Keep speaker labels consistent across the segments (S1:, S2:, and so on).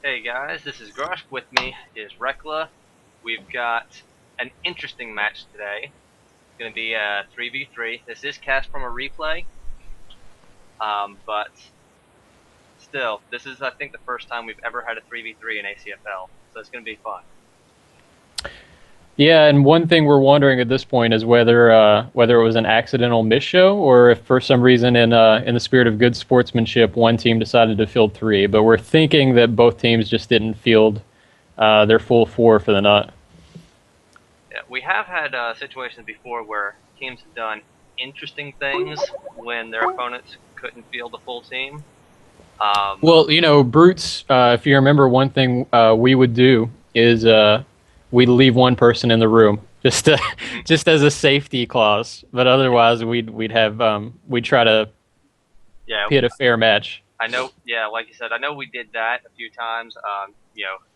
S1: Hey guys, this is Grosh. With me is Rekla. We've got an interesting match today. It's going to be a 3v3. This is cast from a replay, but still, this is I think the first time we've ever had a 3v3 in ACFL, so it's going to be fun.
S2: Yeah, and one thing we're wondering at this point is whether it was an accidental miss show or if for some reason in the spirit of good sportsmanship, one team decided to field three. But we're thinking that both teams just didn't field their full four for the night.
S1: Yeah, we have had situations before where teams have done interesting things when their opponents couldn't field the full team.
S2: Well, Brutes, if you remember, one thing we would do is we'd leave one person in the room just to, just as a safety clause. But otherwise, we'd try to
S1: yeah,
S2: pit a fair match.
S1: I know. Yeah, like you said, I know we did that a few times.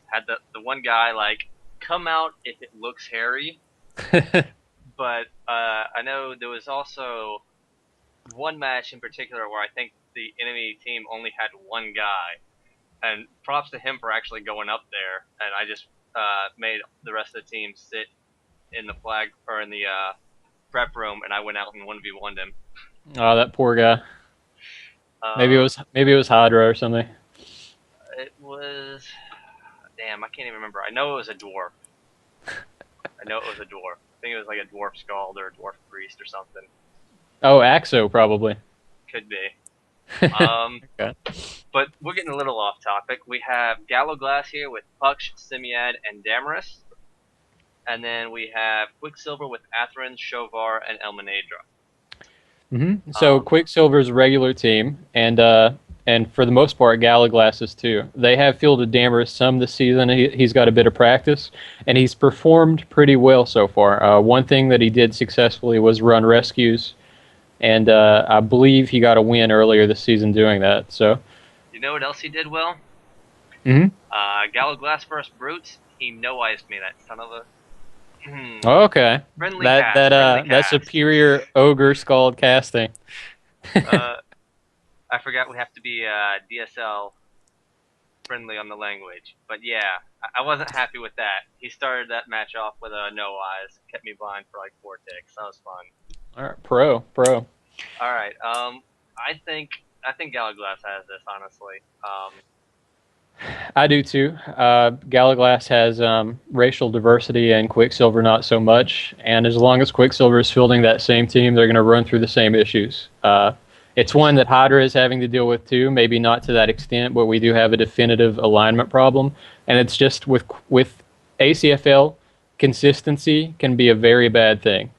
S1: Had the one guy like come out if it looks hairy, but I know there was also one match in particular where I think the enemy team only had one guy, and props to him for actually going up there. And I just made the rest of the team sit in the flag or in the prep room, and I went out and 1v1'd him.
S2: Oh, that poor guy. Maybe it was Hydra or something.
S1: It was, damn, I can't even remember. I know it was a dwarf. I know it was a dwarf. I think it was like a dwarf scald or a dwarf priest or something.
S2: Oh, Axo probably.
S1: Could be.
S2: Okay.
S1: But we're getting a little off topic. We have Gallowglass here with Pukje, Symiad, and Damerus. And then we have Quicksilver with Atheran, Sjovar, and Ellminaidra.
S2: So Quicksilver's regular team, and for the most part, Gallowglass is too. They have fielded Damerus some this season. He's got a bit of practice, and he's performed pretty well so far. One thing that he did successfully was run rescues, and I believe he got a win earlier this season doing that. So,
S1: you know what else he did well? Gallowglass versus Brutes. He no-iced me, that son of a.
S2: Okay.
S1: Friendly
S2: That
S1: cast.
S2: that superior ogre scald casting.
S1: I forgot we have to be DSL friendly on the language, but yeah, I wasn't happy with that. He started that match off with a no eyes, kept me blind for like 4 ticks. That was fun.
S2: All right, pro.
S1: All right, I think Gallowglass has this honestly.
S2: I do too. Gallowglass has racial diversity and Quicksilver not so much. And as long as Quicksilver is fielding that same team, they're going to run through the same issues. It's one that Hydra is having to deal with too, maybe not to that extent, but we do have a definitive alignment problem. And it's just with ACFL, consistency can be a very bad thing.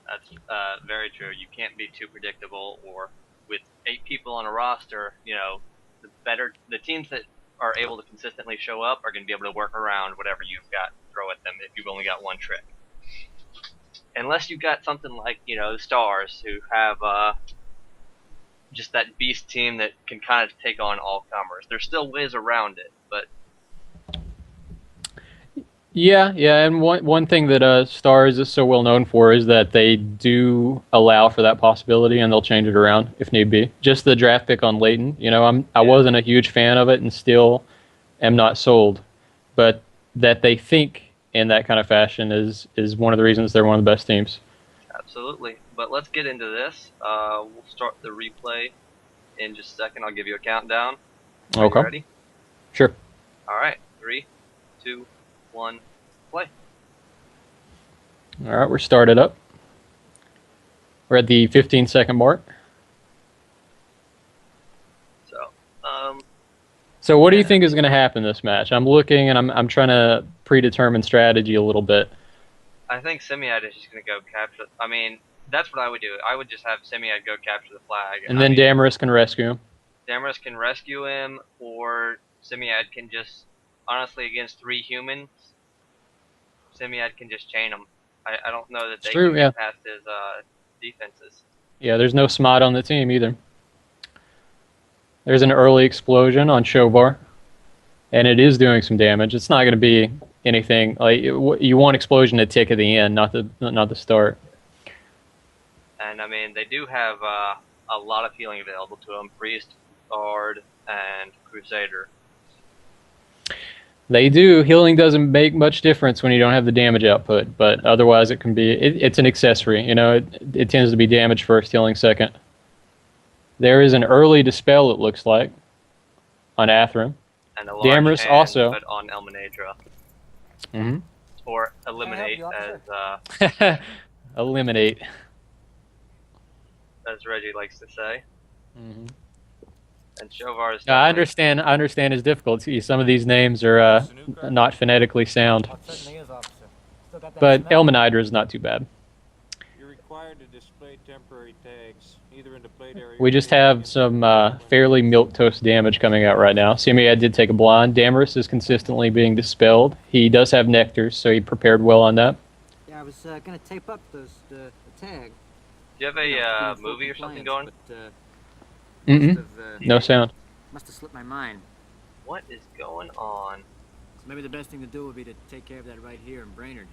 S1: That's very true. You can't be too predictable, or with 8 people on a roster, the teams that are able to consistently show up are going to be able to work around whatever you've got to throw at them if you've only got one trick. Unless you've got something like, the Stars, who have just that beast team that can kind of take on all comers. There's still ways around it, but
S2: Yeah, and one thing that Stars is so well known for is that they do allow for that possibility, and they'll change it around if need be. Just the draft pick on Leighton, I wasn't a huge fan of it, and still am not sold. But that they think in that kind of fashion is one of the reasons they're one of the best teams.
S1: absolutely. But let's get into this. We'll start the replay in just a second. I'll give you a countdown.
S2: Okay.
S1: Ready?
S2: Sure.
S1: All right. 3, 2, 1, play.
S2: All right, we're started up. We're at the 15-second mark. So what do you think is going to happen this match? I'm looking and I'm trying to predetermine strategy a little bit.
S1: I think Symiad is just going to go capture. I mean, that's what I would do. I would just have Symiad go capture the flag.
S2: And then Damerus can rescue him.
S1: Damerus can rescue him, or Symiad can just, honestly, against 3 humans, Symiad can just chain them. I don't know that they can get past his defenses.
S2: Yeah, there's no smite on the team either. There's an early explosion on Sjovar, and it is doing some damage. It's not going to be anything like you want explosion to tick at the end, not the start.
S1: And I mean, they do have a lot of healing available to them: Priest, Bard, and Crusader.
S2: They do. Healing doesn't make much difference when you don't have the damage output, but otherwise it can be. It's an accessory. You know, it tends to be damage first, healing second. There is an early dispel. It looks like on Atheran.
S1: And a large
S2: Damerus
S1: hand
S2: also.
S1: put on Ellminaidra.
S2: Mm-hmm.
S1: Or eliminate,
S2: Eliminate.
S1: as Reggie likes to say.
S2: Mm-hmm.
S1: And Sjovar is
S2: I
S1: definitely...
S2: understand. I understand his difficulty. Some of these names are not phonetically sound,
S3: Oh, it certainly is, officer. Still got that
S2: but
S3: smell?
S2: Ellminaidra is not too bad.
S4: You're required to display temporary tags, either in the plate area.
S2: We just have some fairly milquetoast damage coming out right now. Symiad did take a blind. Damerus is consistently being dispelled. He does have nectars, so he prepared well on that.
S3: Yeah, I was gonna tape up the tag.
S1: Do you have a movie or something going?
S3: But,
S2: Mm-mm. No sound.
S3: Must have slipped my mind.
S1: What is going on?
S3: So maybe the best thing to do would be to take care of that right here in Brainerd.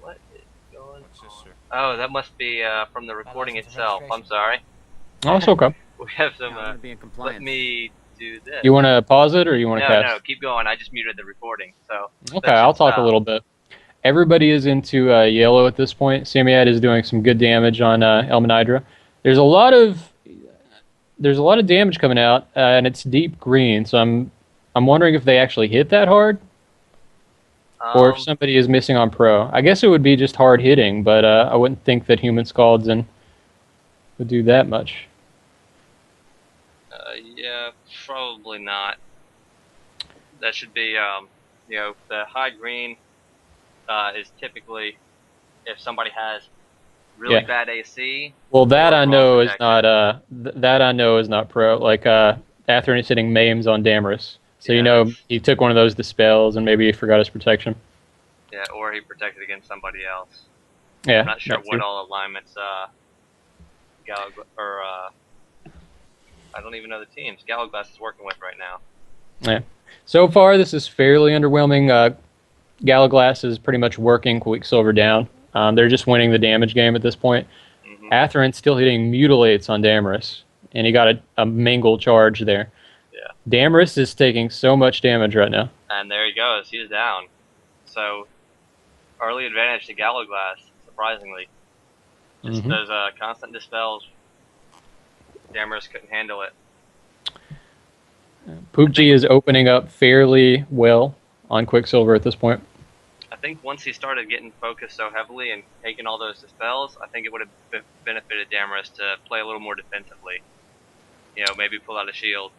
S1: What is going
S4: What's this,
S1: on?
S4: sir?
S1: Oh, that must be from the recording itself. I'm sorry.
S2: Oh, it's okay.
S1: We have some...
S3: No, I'm gonna be in compliance.
S1: let me do this.
S2: You want to pause it or you want to
S1: No,
S2: cast?
S1: no, keep going. I just muted the recording, so...
S2: Okay, I'll talk a little bit. Everybody is into yellow at this point. Symiad is doing some good damage on Ellminaidra. There's a lot of damage coming out, and it's deep green. So I'm wondering if they actually hit that hard, or if somebody is missing on pro. I guess it would be just hard hitting, but I wouldn't think that human scalds would do that much.
S1: Yeah, probably not. That should be, you know, the high green is typically if somebody has really bad AC.
S2: Well, that
S1: or
S2: I know
S1: wrong
S2: is not that I know is not pro. Like Atheran is hitting maims on Damerus, so
S1: Yeah,
S2: you know
S1: that's...
S2: he took one of those dispels and maybe he forgot his protection.
S1: Yeah, or he protected against somebody else.
S2: Yeah,
S1: I'm not sure
S2: that
S1: what
S2: too.
S1: all alignments I don't even know the teams Gallowglass is working with right now.
S2: Yeah. So far, this is fairly underwhelming. Gallowglass is pretty much working Quicksilver down. They're just winning the damage game at this point.
S1: Mm-hmm.
S2: Atheran's still hitting mutilates on Damerus, and he got a mangle charge there.
S1: Yeah.
S2: Damerus is taking so much damage right now.
S1: And there he goes. He's down. So, early advantage to Gallowglass, surprisingly. Just those constant dispels. Damerus couldn't handle it.
S2: Pukje is opening up fairly well on Quicksilver at this point.
S1: I think once he started getting focused so heavily and taking all those dispels, I think it would have benefited Damerus to play a little more defensively. You know, maybe pull out a shield.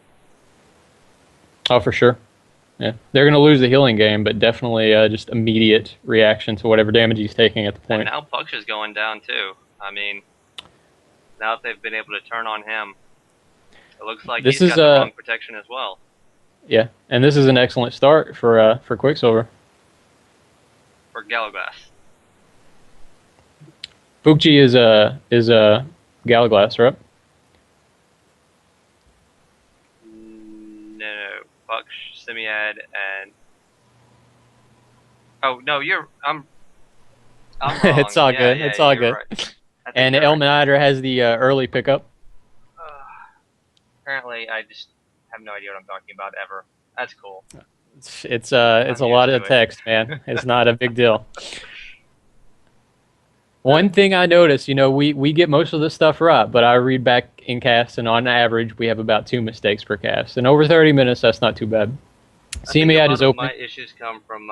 S2: Oh, for sure. Yeah, they're going to lose the healing game, but definitely just immediate reaction to whatever damage he's taking at the point.
S1: And now Pukje's going down too. I mean, now that they've been able to turn on him, it looks like he's got the wrong protection as well.
S2: Yeah, and this is an excellent start for Quicksilver.
S1: For Gallowglass.
S2: Pukje is Gallowglass, right?
S1: No, Pukje, Symiad, and... Oh, no, I'm wrong.
S2: It's all good.
S1: Yeah,
S2: it's all good.
S1: Right.
S2: And Ellminaidra has the early pickup.
S1: Apparently, I just have no idea what I'm talking about ever. That's cool.
S2: It's a lot of text, man. It's not a big deal. One thing I noticed, you know, we get most of this stuff right, but I read back in cast, and on average, we have about 2 mistakes per cast. And over 30 minutes, that's not too bad. Symiad is open.
S1: My issues come from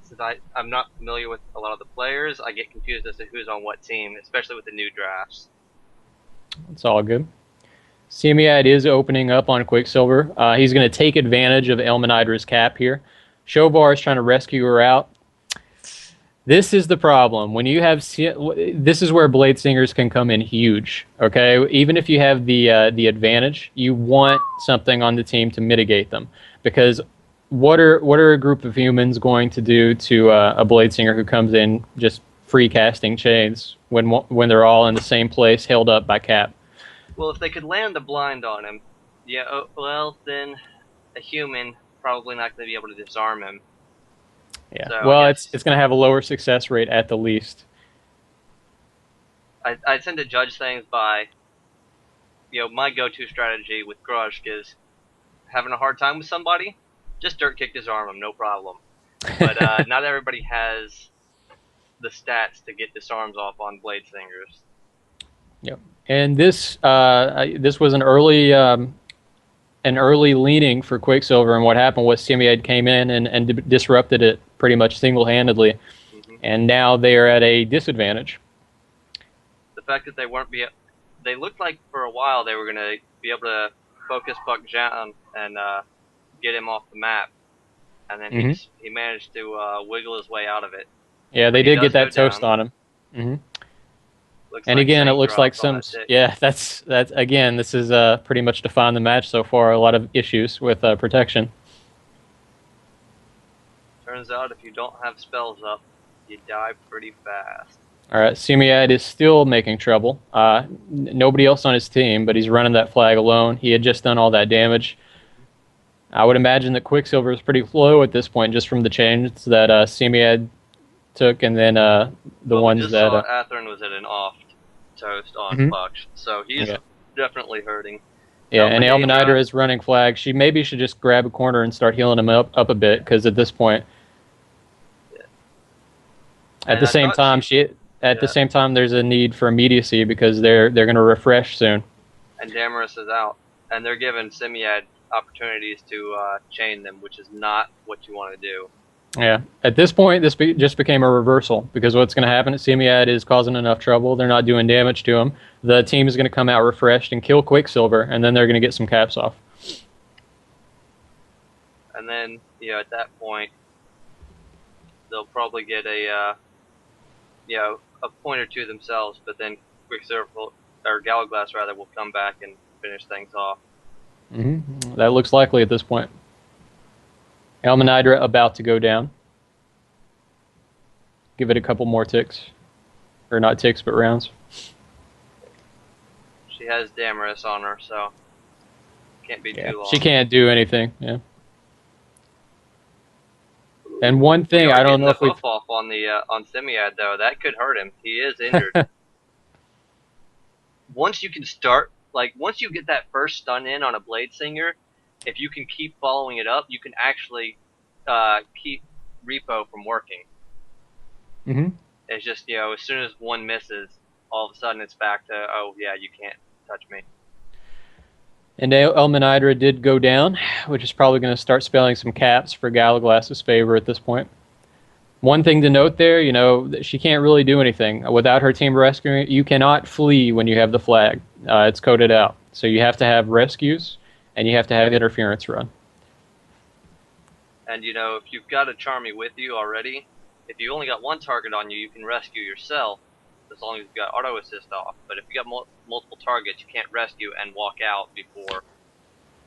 S1: since I'm not familiar with a lot of the players. I get confused as to who's on what team, especially with the new drafts.
S2: It's all good. Symiad is opening up on Quicksilver. He's going to take advantage of Ellminaidra's cap here. Sjovar is trying to rescue her out. This is the problem. When you have, this is where Blade Singers can come in huge. Okay, even if you have the advantage, you want something on the team to mitigate them. Because what are a group of humans going to do to a Blade Singer who comes in just free casting chains when they're all in the same place, held up by cap?
S1: Well, if they could land the blind on him, yeah, well, then a human probably not going to be able to disarm him.
S2: Yeah,
S1: so
S2: well, it's going to have a lower success rate at the least.
S1: I tend to judge things by, you know, my go-to strategy with Grushk is having a hard time with somebody, just dirt kick disarm him, no problem. But not everybody has the stats to get disarms off on blade singers.
S2: Yep. And this was an early leaning for Quicksilver, and what happened was Symiad came in and disrupted it pretty much single-handedly, and now they are at a disadvantage.
S1: The fact that they looked like for a while they were going to be able to focus Pukje down and get him off the map, and then he managed to wiggle his way out of it.
S2: Yeah, they did get that toast on him. And
S1: like
S2: again, it looks like that's again, this is pretty much defined the match so far. A lot of issues with protection.
S1: Turns out if you don't have spells up, you die pretty fast.
S2: All right, Symiad is still making trouble. Nobody else on his team, but he's running that flag alone. He had just done all that damage. I would imagine that Quicksilver is pretty low at this point, just from the changes that Symiad took, and then the ones that
S1: Atheran was at an off toast on Pukje, so he's definitely hurting.
S2: Yeah, and Ellminaidra is running flag. She maybe should just grab a corner and start healing him up a bit, because at this point, at the same time, there's a need for immediacy because they're going to refresh soon.
S1: And Damerus is out, and they're giving Symiad opportunities to chain them, which is not what you want to do.
S2: Yeah, at this point, this just became a reversal, because what's going to happen is Symiad is causing enough trouble. They're not doing damage to him. The team is going to come out refreshed and kill Quicksilver, and then they're going to get some caps off.
S1: And then, at that point, they'll probably get a point or two themselves, but then Quicksilver, or Gallowglass rather, will come back and finish things off.
S2: That looks likely at this point. Ellminaidra about to go down. Give it a couple more ticks. Or not ticks, but rounds.
S1: She has Damerus on her, so can't be too long.
S2: She can't do anything, yeah. And one thing, I don't know if
S1: we've off on Symiad, though. That could hurt him. He is injured. Once you can start, once you get that first stun in on a Blade Singer, if you can keep following it up, you can actually keep Repo from working. It's just, as soon as one misses, all of a sudden it's back to, oh, yeah, you can't touch me.
S2: And Ellminaidra did go down, which is probably going to start spelling some caps for Gallowglass's favor at this point. One thing to note there, she can't really do anything. Without her team rescuing it, you cannot flee when you have the flag. It's coded out. So you have to have rescues, and you have to have interference run.
S1: And, if you've got a Charmy with you already, if you only got one target on you, you can rescue yourself, as long as you've got auto assist off. But if you got multiple targets, you can't rescue and walk out before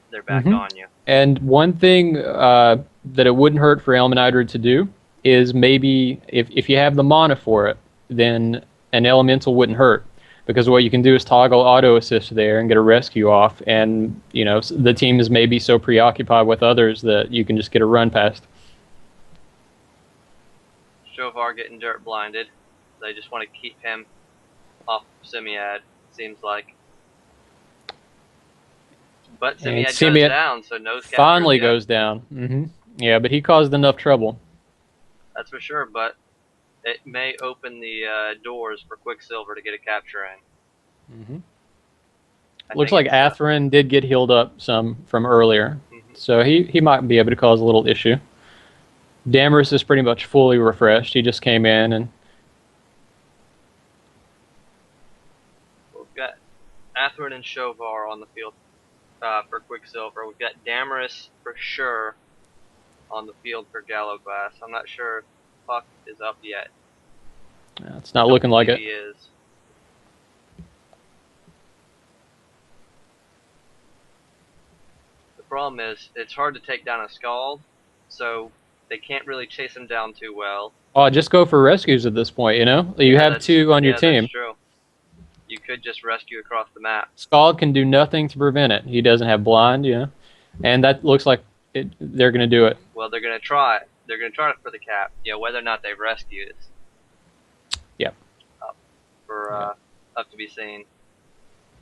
S1: they're back on you. And
S2: one thing that it wouldn't hurt for Ellminaidra to do is maybe, if you have the mana for it, then an elemental wouldn't hurt. Because what you can do is toggle auto assist there and get a rescue off, and the team is maybe so preoccupied with others that you can just get a run past.
S1: Sjovar getting dirt blinded. They just want to keep him off Symiad, seems like. But Symiad goes down, so nose capture
S2: finally goes down. Yeah, but he caused enough trouble.
S1: That's for sure, but it may open the doors for Quicksilver to get a capture in.
S2: Looks like Atheran did get healed up some from earlier, so he might be able to cause a little issue. Damerus is pretty much fully refreshed. He just came in and... We've
S1: got Atheran and Sjovar on the field for Quicksilver. We've got Damerus for sure on the field for Gallowglass. I'm not sure if Puck is up yet.
S2: Yeah, it's not looking like it.
S1: He is. The problem is, it's hard to take down a Scald, so they can't really chase him down too well.
S2: Oh, just go for rescues at this point, You have two on your team.
S1: That's true. You could just rescue across the map.
S2: Scald can do nothing to prevent it. He doesn't have blind, and that looks like they're going to do it.
S1: Well, they're going to try. They're going to try it for the cap. Whether or not they've rescued is up to be seen.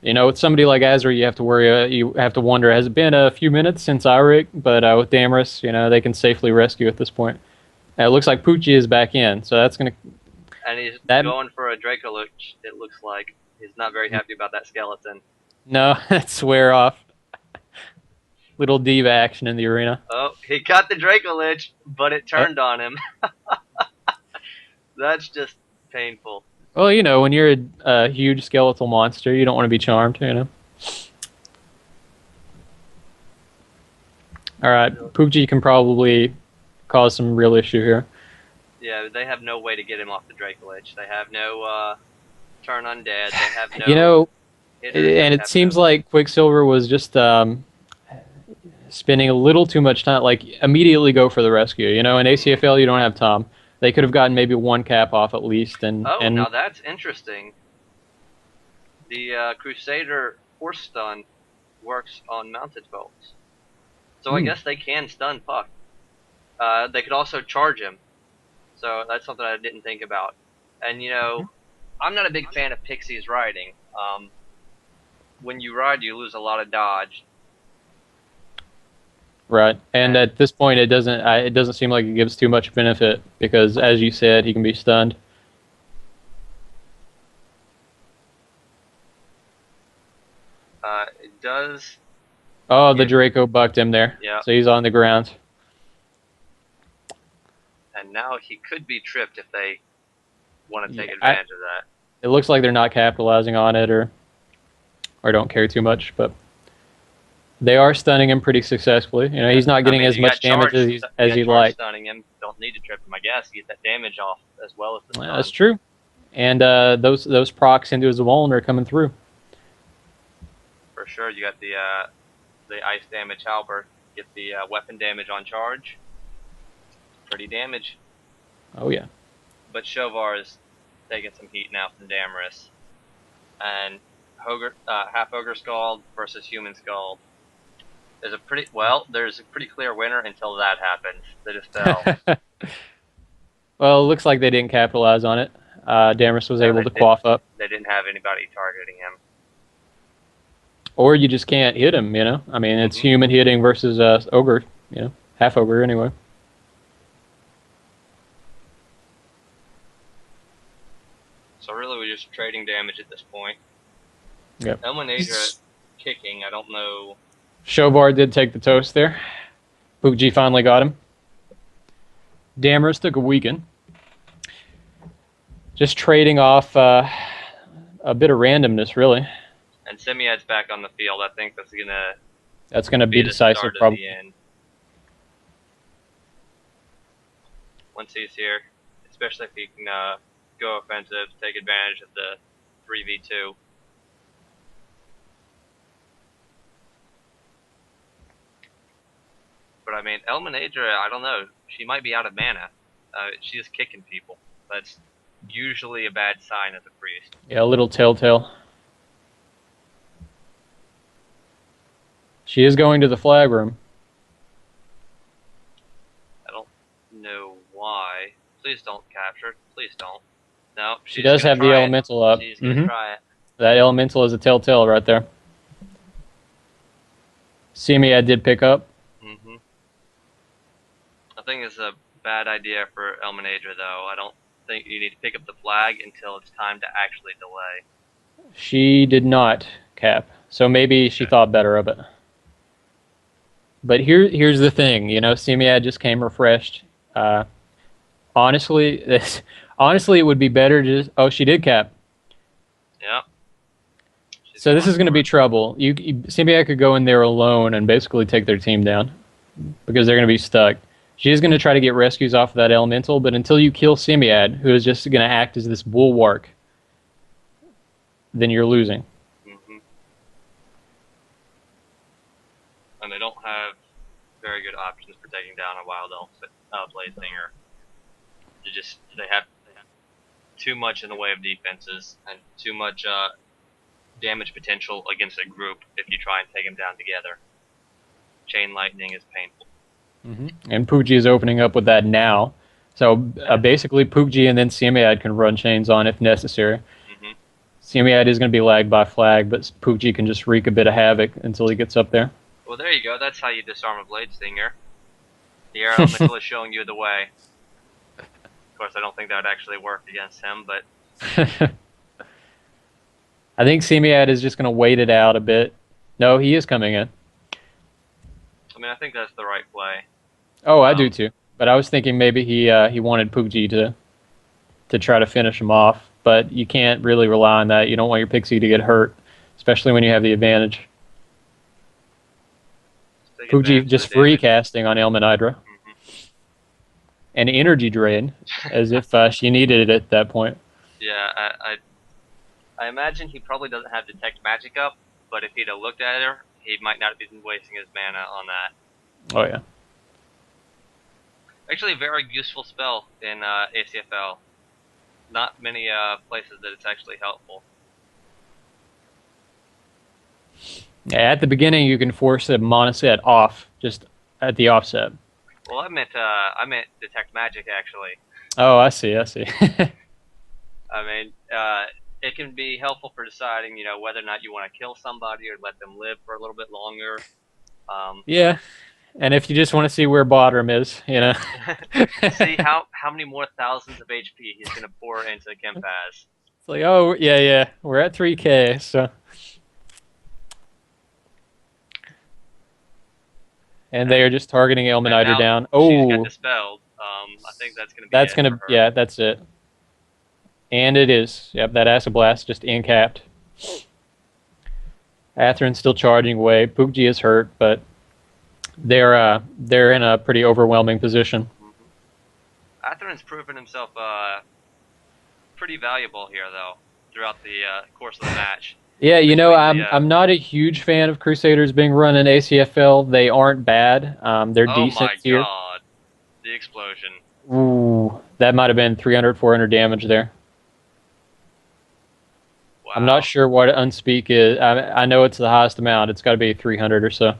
S2: You know, with somebody like Azra, you have to worry. You have to wonder: has it been a few minutes since Irik? But with Damerus, you know, they can safely rescue at this point. Now, it looks like Pukje is back in, so that's gonna.
S1: And he's
S2: That
S1: going for a Draco Lich, it looks like. He's not very happy about that skeleton.
S2: no, swear off. Little diva action in the arena.
S1: Oh, he caught the Draco Lich, but it
S2: Oh.
S1: turned on him. That's just painful.
S2: Well, you know, when you're a huge skeletal monster, you don't want to be charmed, you know. All right, Pukje can probably cause some real issue here.
S1: Yeah, they have no way to get him off the Draco Lich. They have no turn undead. They have no.
S2: You know,
S1: hitters. They
S2: and it
S1: have
S2: seems
S1: no-
S2: like Quicksilver was just spending a little too much time. Like, immediately go for the rescue. You know, in ACFL, you don't have time. They could have gotten maybe one cap off at least, and
S1: Oh, now that's interesting. The Crusader Force Stun works on mounted bolts. So I guess they can stun Puck. They could also charge him. So that's something I didn't think about. And you know, I'm not a big fan of Pixie's riding. When you ride, you lose a lot of dodge.
S2: right. And at this point, it doesn't seem like it gives too much benefit because, as you said, he can be stunned.
S1: It does.
S2: Oh, the
S1: Yeah.
S2: Draco bucked him there.
S1: Yeah.
S2: So he's on the ground.
S1: And now he could be tripped if they want to take
S2: Yeah,
S1: advantage of that.
S2: It looks like they're not capitalizing on it or don't care too much, but they are stunning him pretty successfully. You know, he's not getting as
S1: you
S2: much
S1: got
S2: damage
S1: charged-
S2: as
S1: you
S2: he'd
S1: got charged
S2: like.
S1: Stunning him, don't need to trip him, I guess. Get that damage off as well as the stun.
S2: That's true. And those procs into his wall are coming through.
S1: For sure, you got the ice damage halberd. Get the weapon damage on charge. Pretty damage.
S2: Oh yeah.
S1: But Sjovar is taking some heat now from Damerus. And half ogre scald versus human scald. There's a pretty clear winner until that happens. They just fell.
S2: Well, it looks like they didn't capitalize on it. Damerus was
S1: No,
S2: able
S1: they
S2: to quaff up.
S1: They didn't have anybody targeting him.
S2: Or you just can't hit him, you know? I mean, it's human hitting versus ogre, you know? Half ogre anyway.
S1: So really, we're just trading damage at this point.
S2: Yep.
S1: Ellminaidra kicking. I don't know.
S2: Sjovar did take the toast there. Pukje finally got him. Damerus took a weaken. Just trading off a bit of randomness, really.
S1: And Symiad's back on the field. I think that's
S2: That's gonna be
S1: the
S2: decisive,
S1: start of
S2: probably.
S1: the end. Once he's here, especially if he can go offensive, take advantage of the 3v2. But I mean, Ellminaidra, I don't know. She might be out of mana. She is kicking people. That's usually a bad sign as a priest.
S2: Yeah, a little telltale. She is going to the flag room.
S1: I don't know why. Please don't capture. Please don't. No.
S2: She does have the elemental up.
S1: She's gonna try it.
S2: That elemental is a telltale right there. Symiad did pick up.
S1: I think it's a bad idea for Ellminaidra, though. I don't think you need to pick up the flag until it's time to actually delay.
S2: She did not cap, so maybe she thought better of it. But here's the thing, you know, Symiad just came refreshed. Honestly, it would be better just. Oh, she did cap.
S1: Yep.
S2: So this is going to be trouble. Symiad could go in there alone and basically take their team down because they're going to be stuck. She's going to try to get rescues off of that elemental, but until you kill Symiad, who is just going to act as this bulwark, then you're losing.
S1: And they don't have very good options for taking down a Wild Elf Blazesinger. They have too much in the way of defenses and too much damage potential against a group if you try and take them down together. Chain lightning is painful.
S2: And Pukje is opening up with that now. So basically Pukje and then Symiad can run chains on if necessary. Symiad is going to be lagged by flag, but Pukje can just wreak a bit of havoc until he gets up there.
S1: Well, there you go. That's how you disarm a blade stinger. The air elemental is showing you the way. Of course, I don't think that would actually work against him, but
S2: I think Symiad is just going to wait it out a bit. No, he is coming in.
S1: I mean, I think that's the right play.
S2: Oh, I do too. But I was thinking maybe he wanted Pukje to try to finish him off. But you can't really rely on that. You don't want your Pixie to get hurt, especially when you have the advantage. Pukje just free casting on Ellminaidra. And energy drain, as if she needed it at that point.
S1: Yeah, I imagine he probably doesn't have Detect Magic up, but if he'd have looked at her, he might not have been wasting his mana on that.
S2: Oh, yeah.
S1: Actually, a very useful spell in ACFL. Not many places that it's actually helpful.
S2: Yeah, at the beginning, you can force a monoset off, just at the offset.
S1: Well, I meant Detect Magic, actually.
S2: Oh, I see.
S1: I mean, it can be helpful for deciding, whether or not you want to kill somebody or let them live for a little bit longer.
S2: Yeah, and if you just want to see where bottom is,
S1: See how many more thousands of HP he's going to pour into the Kempaz.
S2: It's like, oh, yeah, we're at 3K, so. And they are just targeting Ellminaidra down. Oh,
S1: she's got dispelled. I think that's going to be
S2: that's going to, yeah, that's it. And it is. Yep, that Acid Blast just incapped. Atheran's still charging away. Pukje is hurt, but they're in a pretty overwhelming position.
S1: Atheran's proven himself pretty valuable here, though, throughout the course of the match.
S2: Yeah, I'm not a huge fan of Crusaders being run in ACFL. They aren't bad. They're decent here.
S1: Oh my god, the explosion!
S2: Ooh, that might have been 300, 400 damage there.
S1: Wow.
S2: I'm not sure what Unspeak is. I know it's the highest amount. It's got to be 300 or so.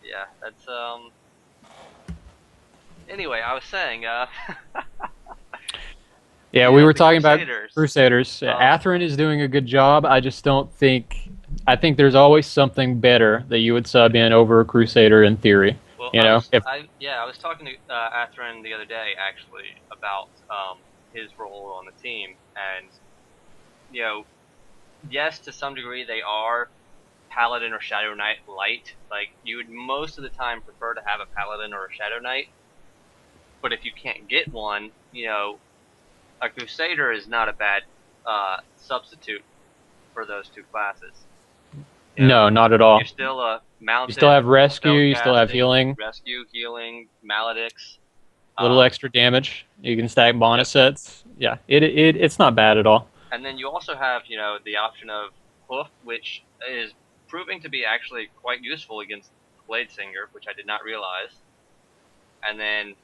S1: Yeah, that's Anyway, I was saying.
S2: Yeah, we were talking about Crusaders.
S1: Atheran
S2: is doing a good job. I just don't think. I think there's always something better that you would sub in over a Crusader in theory.
S1: Well, I was talking to Atheran the other day actually about his role on the team, and yes, to some degree they are Paladin or Shadow Knight light. Like, you would most of the time prefer to have a Paladin or a Shadow Knight, but if you can't get one, a Crusader is not a bad substitute for those two classes.
S2: No, not at all.
S1: You're still a mounted.
S2: You still have rescue. You still have healing.
S1: Rescue, healing, Maledicts.
S2: Little extra damage. You can stack monosets. Yeah, it's not bad at all.
S1: And then you also have, the option of Hoof, which is proving to be actually quite useful against Blade Singer, which I did not realize. And then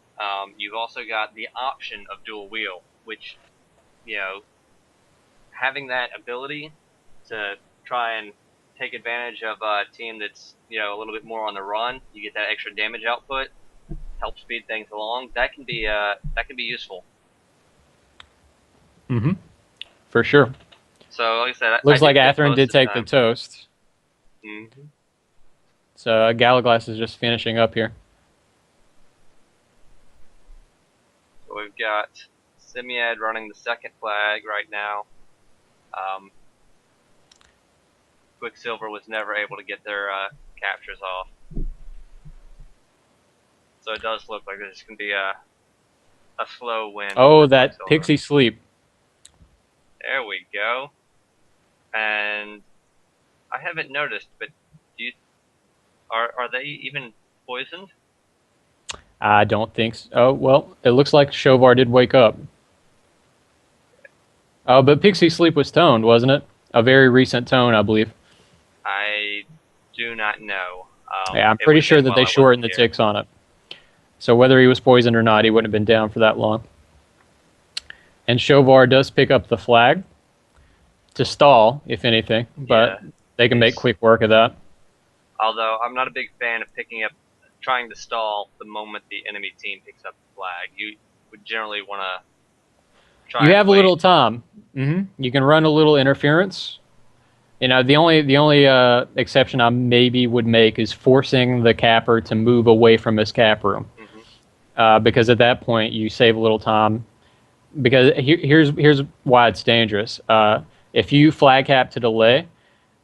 S1: you've also got the option of Dual Wheel, which, having that ability to try and take advantage of a team that's, a little bit more on the run, you get that extra damage output, help speed things along. That can be useful.
S2: Mm-hmm. For sure.
S1: So, like I said,
S2: looks like Atheran did take the toast.
S1: Mm-hmm.
S2: So Gallowglass is just finishing up here.
S1: So we've got Symiad running the second flag right now. Quicksilver was never able to get their captures off. So it does look like this can be a slow win.
S2: Oh, that Pixie Sleep.
S1: There we go. And I haven't noticed, but are they even poisoned?
S2: I don't think so. Oh, well, it looks like Sjovar did wake up. Oh, but Pixie Sleep was toned, wasn't it? A very recent tone, I believe.
S1: I do not know.
S2: Yeah, I'm pretty sure that they shortened the ticks on it. So whether he was poisoned or not, he wouldn't have been down for that long. And Sjovar does pick up the flag to stall, if anything, but they can make quick work of that.
S1: Although I'm not a big fan of trying to stall the moment the enemy team picks up the flag. You would generally want to try
S2: You
S1: and
S2: have a
S1: wait.
S2: little time. You can run a little interference. The only exception I maybe would make is forcing the capper to move away from his cap room, because at that point you save a little time. Because here's why it's dangerous. If you flag cap to delay,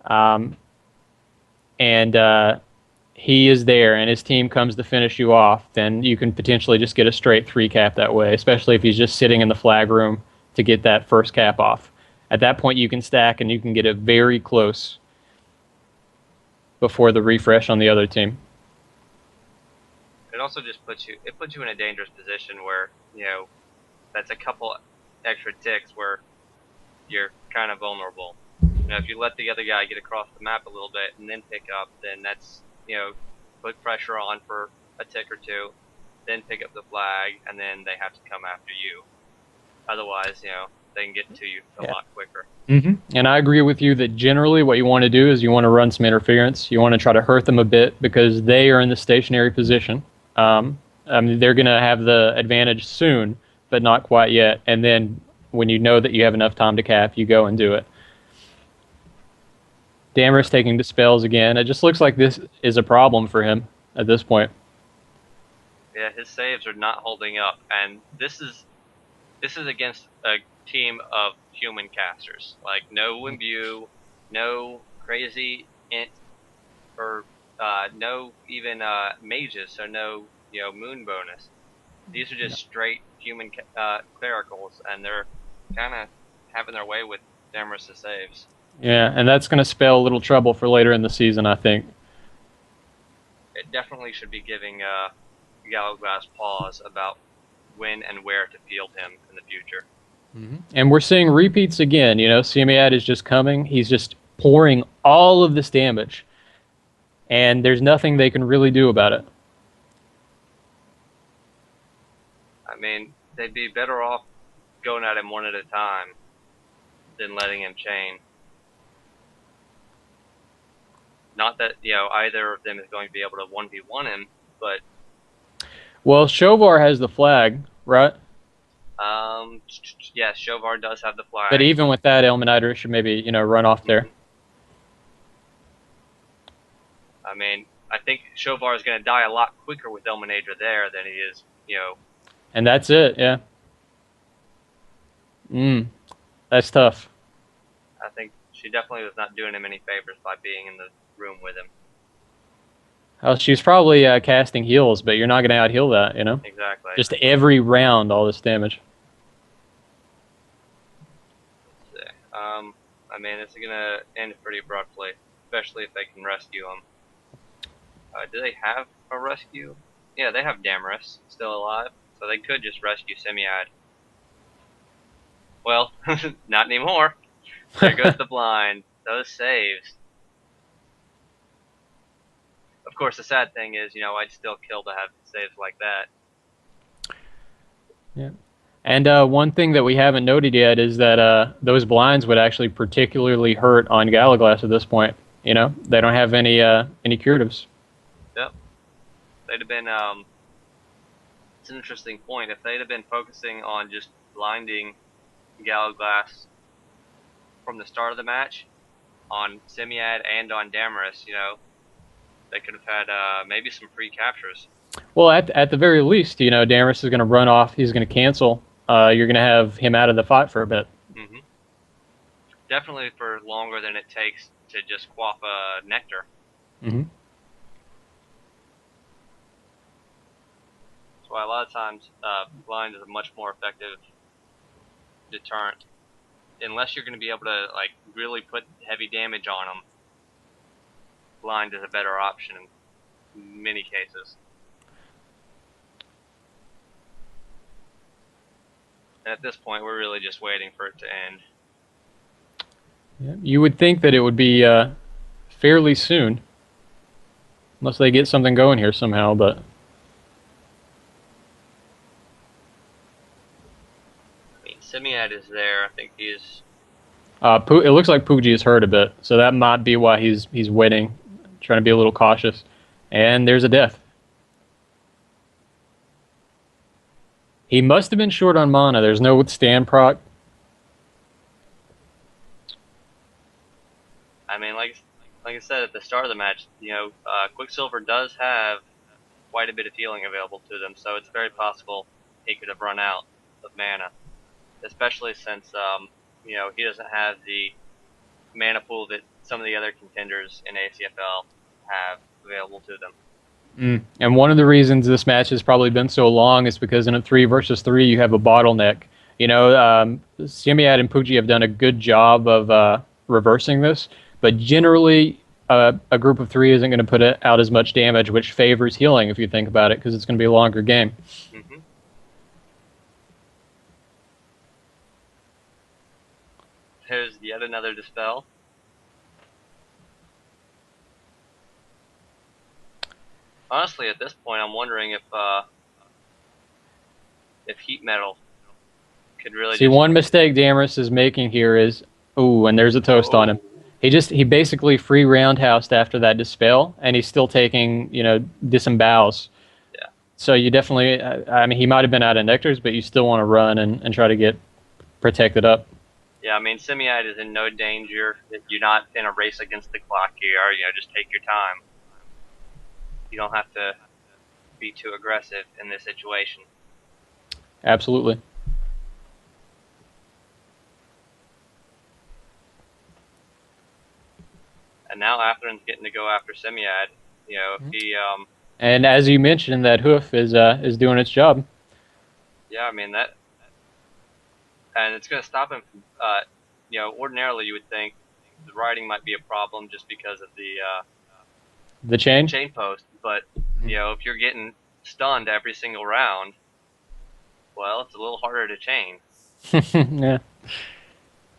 S2: um, and he is there and his team comes to finish you off, then you can potentially just get a straight 3 cap that way, especially if he's just sitting in the flag room to get that first cap off. At that point, you can stack and you can get it very close before the refresh on the other team.
S1: It also just puts you in a dangerous position where, that's a couple extra ticks where you're kind of vulnerable. If you let the other guy get across the map a little bit and then pick up, then that's, put pressure on for a tick or two, then pick up the flag, and then they have to come after you. Otherwise, they can get to you a lot quicker.
S2: And I agree with you that generally what you want to do is you want to run some interference. You want to try to hurt them a bit because they are in the stationary position. They're going to have the advantage soon, but not quite yet. And then when you know that you have enough time to cap, you go and do it. Damerus taking dispels again. It just looks like this is a problem for him at this point.
S1: Yeah, his saves are not holding up, and this is against a team of human casters. Like, no imbue, no crazy int, or no even mages, so no moon bonus. These are just straight human clericals, and they're kind of having their way with Damerus' saves.
S2: Yeah, and that's going to spell a little trouble for later in the season, I think.
S1: It definitely should be giving Gallowglass pause about when and where to field him in the future.
S2: And we're seeing repeats again. Symiad is just coming. He's just pouring all of this damage, and there's nothing they can really do about it.
S1: I mean, they'd be better off going at him one at a time than letting him chain. Not that, either of them is going to be able to 1v1 him, but...
S2: Well, Sjovar has the flag, right?
S1: Yes, Sjovar does have the flag.
S2: But even with that, Ellminaidra should maybe, run off there.
S1: I mean, I think Sjovar is going to die a lot quicker with Ellminaidra there than he is,
S2: And that's it, yeah. That's tough.
S1: I think she definitely was not doing him any favors by being in the room with him.
S2: Oh, she's probably casting heals, but you're not going to out-heal that,
S1: Exactly.
S2: Just every round, all this damage.
S1: Let's see. I mean, it's going to end pretty abruptly, especially if they can rescue him. Do they have a rescue? Yeah, they have Damerus still alive, so they could just rescue Symiad. Well, not anymore. There goes the blind. Those saves. Of course, the sad thing is, I'd still kill to have saves like that.
S2: Yeah. And one thing that we haven't noted yet is that those blinds would actually particularly hurt on Gallowglass at this point. They don't have any curatives.
S1: Yep. They'd have been, it's an interesting point. If they'd have been focusing on just blinding Gallowglass from the start of the match on Symiad and on Damerus, they could have had maybe some free captures.
S2: Well, at the very least, Damerus is going to run off. He's going to cancel. You're going to have him out of the fight for a bit.
S1: Definitely for longer than it takes to just quaff a nectar. That's why a lot of times blind is a much more effective deterrent. Unless you're going to be able to really put heavy damage on them, blind is a better option in many cases. And at this point, we're really just waiting for it to end.
S2: Yeah, you would think that it would be fairly soon, unless they get something going here somehow, but...
S1: I mean, Symiad is there. I think he's...
S2: it looks like Pukje is hurt a bit, so that might be why he's waiting, trying to be a little cautious. And there's a death. He must have been short on mana. There's no stand proc.
S1: I mean, like I said at the start of the match, Quicksilver does have quite a bit of healing available to them, so it's very possible he could have run out of mana, especially since he doesn't have the mana pool that some of the other contenders in ACFL have available to them.
S2: And one of the reasons this match has probably been so long is because in a 3 versus 3 you have a bottleneck. Symiad and Pukje have done a good job of reversing this, but generally a group of 3 isn't going to put out as much damage, which favors healing if you think about it, because it's going to be a longer game.
S1: Mm-hmm. There's yet another dispel. Honestly, at this point, I'm wondering if heat metal could really.
S2: See, one mistake Damerus is making here is, and there's a toast on him. He basically free roundhoused after that dispel, and he's still taking disembowels.
S1: Yeah.
S2: So you definitely, I mean, he might have been out of nectars, but you still want to run and try to get protected up.
S1: Yeah, I mean, Symiad is in no danger. You're not in a race against the clock here. Just take your time. You don't have to be too aggressive in this situation.
S2: Absolutely.
S1: And now Atheran's getting to go after Symiad.
S2: And as you mentioned, that hoof is doing its job.
S1: Yeah, I mean that, and it's going to stop him from. Ordinarily you would think the riding might be a problem just because of
S2: the chain
S1: post, but if you're getting stunned every single round, well, it's a little harder to chain.
S2: Yeah.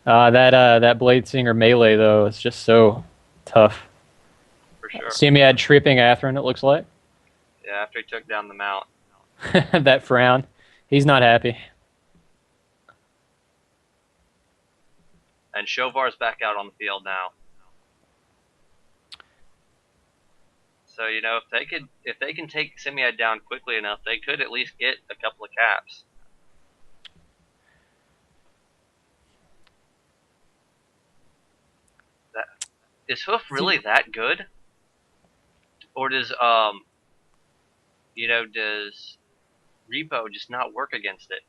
S2: That Blade Singer melee though is just so tough.
S1: For sure.
S2: Symiad tripping Atheran, it looks like.
S1: Yeah, after he took down the mount.
S2: That frown. He's not happy.
S1: And Sjovar's back out on the field now. So if they can take Symiad down quickly enough, they could at least get a couple of caps. Is Hoof really that good? Or does does Repo just not work against it?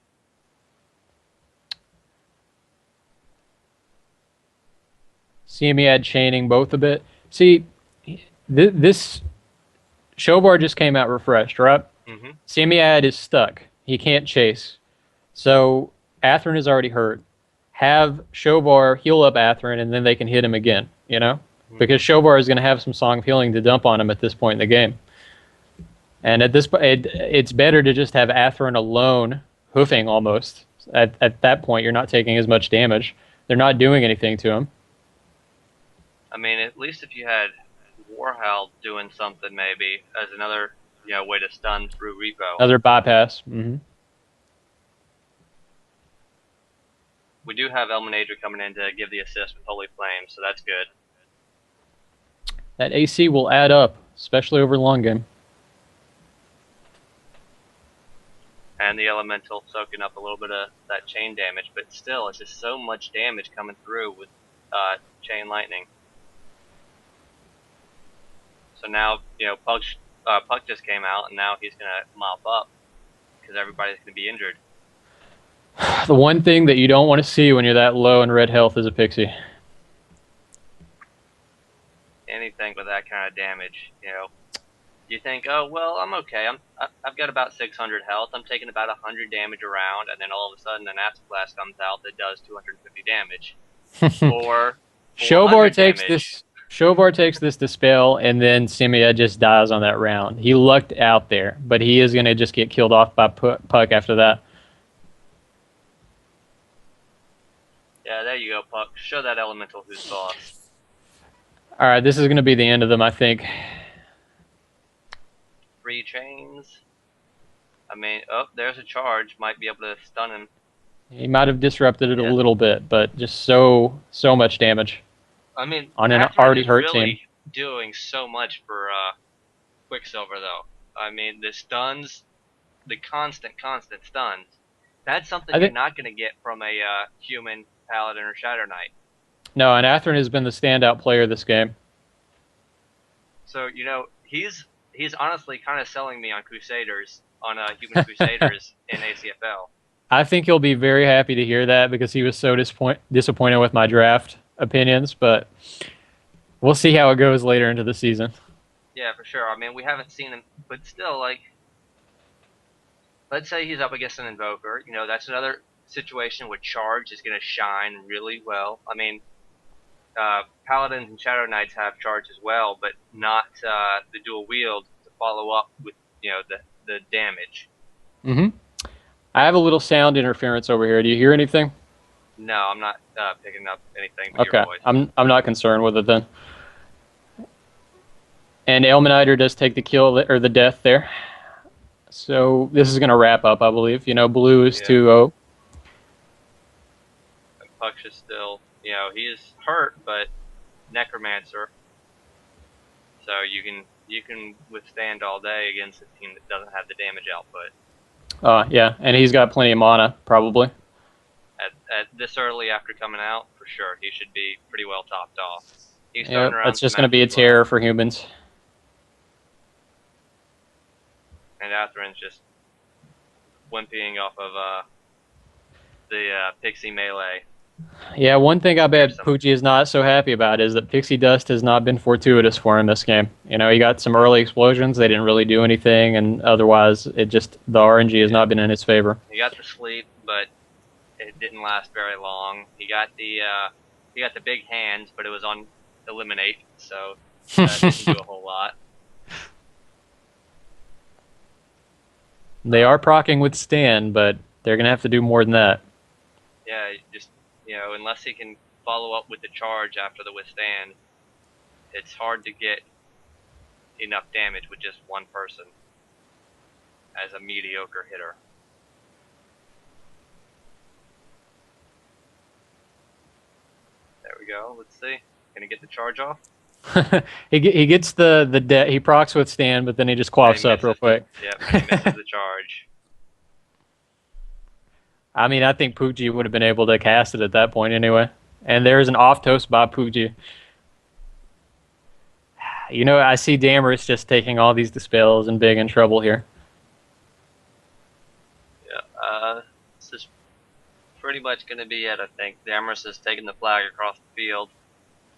S2: Symiad chaining both a bit. See, this Sjovar just came out refreshed, right?
S1: Mm-hmm.
S2: Symiad is stuck. He can't chase. So Atheran is already hurt. Have Sjovar heal up Atheran, and then they can hit him again, Mm-hmm. Because Sjovar is going to have some Song of Healing to dump on him at this point in the game. And at this point, it's better to just have Atheran alone, hoofing almost. At that point, you're not taking as much damage. They're not doing anything to him.
S1: I mean, at least if you had Warhowl doing something maybe as another way to stun through Repo.
S2: Another bypass. Mm-hmm.
S1: We do have Ellminaidra coming in to give the assist with Holy Flame, so that's good.
S2: That AC will add up, especially over the long game.
S1: And the Elemental soaking up a little bit of that chain damage, but still, it's just so much damage coming through with Chain Lightning. So now, Puck just came out, and now he's going to mop up because everybody's going to be injured.
S2: The one thing that you don't want to see when you're that low in red health is a Pixie.
S1: Anything with that kind of damage, you think, oh, well, I'm okay. I've got about 600 health. I'm taking about 100 damage around, and then all of a sudden an Gallowglass comes out that does 250 damage. Or
S2: Sjovar takes this dispel, and then Symiad just dies on that round. He lucked out there, but he is going to just get killed off by Puck after that.
S1: Yeah, there you go, Puck. Show that Elemental who's boss.
S2: All right, this is going to be the end of them, I think.
S1: 3 chains. I mean, there's a charge. Might be able to stun him.
S2: He might have disrupted it a little bit, but just so much damage.
S1: I mean,
S2: on an already hurt team.
S1: Doing so much for Quicksilver, though. I mean, the stuns the constant stuns. That's something
S2: I
S1: you're
S2: think
S1: not going to get from a human Paladin or Shadow Knight.
S2: no, and Atheran has been the standout player this game.
S1: So he's honestly kind of selling me on Crusaders on human Crusaders in ACFL.
S2: I think he'll be very happy to hear that because he was so disappointed with my draft opinions, but we'll see how it goes later into the season.
S1: Yeah, for sure. I mean, we haven't seen him, but still, like, let's say he's up against an Invoker. That's another situation where Charge is going to shine really well. I mean, Paladins and Shadow Knights have Charge as well, but not the dual wield to follow up with, the damage.
S2: Mm-hmm. I have a little sound interference over here. Do you hear anything?
S1: No, I'm not picking up anything but
S2: Okay,
S1: your voice.
S2: I'm not concerned with it then. And Ellminaidra does take the kill or the death there. So this is going to wrap up, I believe. Blue is 2-0.
S1: And Pukje is still, he is hurt, but Necromancer. So you can withstand all day against a team that doesn't have the damage output.
S2: Yeah, and he's got plenty of mana, probably.
S1: At this early after coming out, for sure, he should be pretty well topped off. He's
S2: Yeah,
S1: around
S2: that's just going to be a terror for humans.
S1: And Atheran's just wimpying off of the Pixie melee.
S2: Yeah, one thing I bet Pukje is not so happy about is that Pixie Dust has not been fortuitous for him this game. He got some early explosions. They didn't really do anything, and otherwise, the RNG has not been in his favor.
S1: He got the sleep, but it didn't last very long. He got the big hands, but it was on eliminate, so that didn't do a whole lot.
S2: They are proccing with Stan, but they're going to have to do more than that.
S1: Yeah, just unless he can follow up with the charge after the withstand, it's hard to get enough damage with just one person as a mediocre hitter. There we go. Let's see. Can he get the charge off?
S2: he gets he procs with Stan, but then he just quaffs up real quick.
S1: Yep, he misses the charge.
S2: I mean, I think Pukje would have been able to cast it at that point anyway. And there's an off toast by Pukje. I see Damerus just taking all these dispels and big in trouble here.
S1: Yeah, this is pretty much going to be it, I think. Damerus has taken the flag across the field,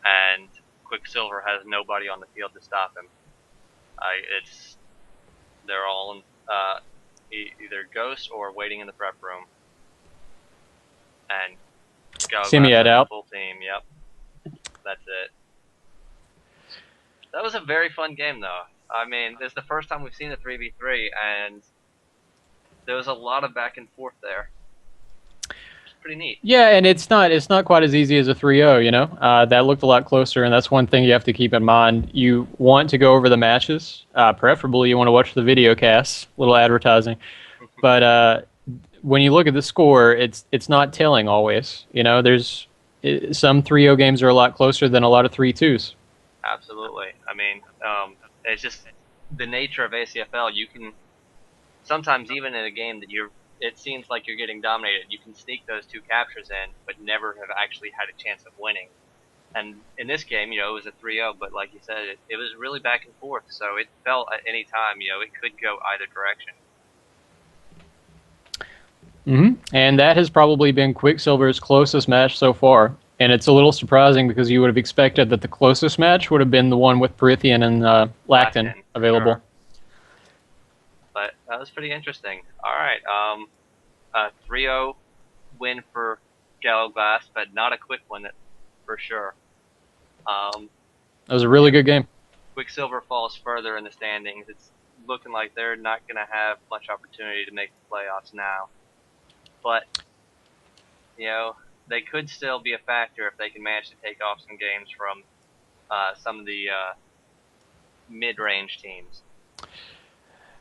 S1: and Quicksilver has nobody on the field to stop him. They're all in, either ghost or waiting in the prep room. And
S2: Symiad out.
S1: Full team, yep. That's it. That was a very fun game, though. I mean, this is the first time we've seen a 3v3, and there was a lot of back and forth there. It's pretty neat.
S2: Yeah, and it's not quite as easy as a 3-0, That looked a lot closer, and that's one thing you have to keep in mind. You want to go over the matches. Preferably, you want to watch the video casts. Little advertising. But when you look at the score, it's not telling always. There's some 3-0 games are a lot closer than a lot of 3-2s.
S1: Absolutely. I mean, it's just the nature of ACFL. You can sometimes, even in a game that it seems like you're getting dominated, you can sneak those 2 captures in, but never have actually had a chance of winning. And in this game, it was a 3-0, but like you said, it was really back and forth. So it felt at any time, it could go either direction.
S2: Mm-hmm. And that has probably been Quicksilver's closest match so far. And it's a little surprising because you would have expected that the closest match would have been the one with Prythian and Lacton available.
S1: Sure. But that was pretty interesting. All right. A 3-0 win for Gallowglass, but not a quick one for sure.
S2: That was a really good game.
S1: Quicksilver falls further in the standings. It's looking like they're not going to have much opportunity to make the playoffs now. But, they could still be a factor if they can manage to take off some games from some of the mid-range teams.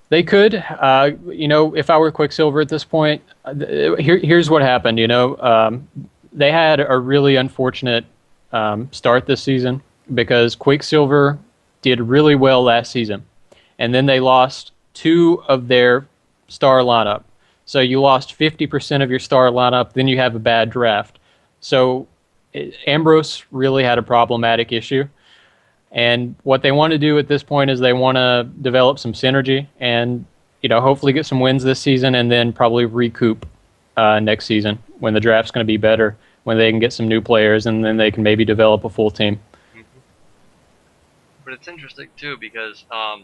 S2: They could. If I were Quicksilver at this point, here's what happened. They had a really unfortunate start this season because Quicksilver did really well last season. And then they lost 2 of their star lineup. So you lost 50% of your star lineup, then you have a bad draft. So Ambrose really had a problematic issue. And what they want to do at this point is they want to develop some synergy and, hopefully get some wins this season and then probably recoup next season when the draft's going to be better, when they can get some new players and then they can maybe develop a full team.
S1: Mm-hmm. But it's interesting too because, I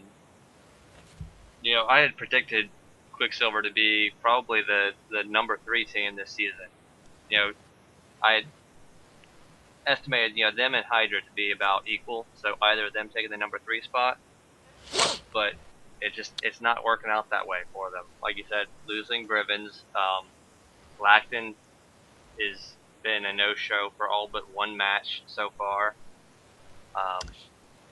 S1: had predicted Quicksilver to be probably the number 3 team this season. I had estimated, them and Hydra to be about equal, so either of them taking the number 3 spot, but it's not working out that way for them. Like you said, losing Grivens, Lacton has been a no-show for all but one match so far.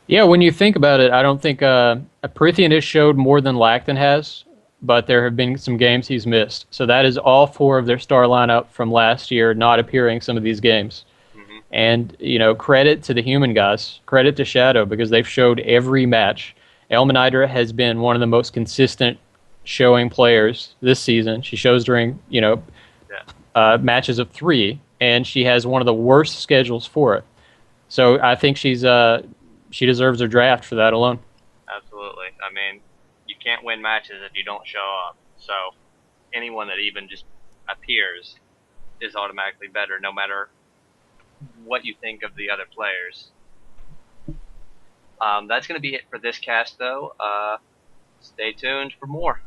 S2: Yeah, when you think about it, I don't think Prithian has showed more than Lacton has, but there have been some games he's missed. So that is all 4 of their star lineup from last year not appearing some of these games. Mm-hmm. And, credit to the human guys, credit to Shadow, because they've showed every match. Ellminaidra has been one of the most consistent showing players this season. She shows during, matches of 3, and she has one of the worst schedules for it. So I think she deserves her draft for that alone.
S1: Absolutely. I mean, you can't win matches if you don't show up. So anyone that even just appears is automatically better, no matter what you think of the other players. That's going to be it for this cast, though. Stay tuned for more.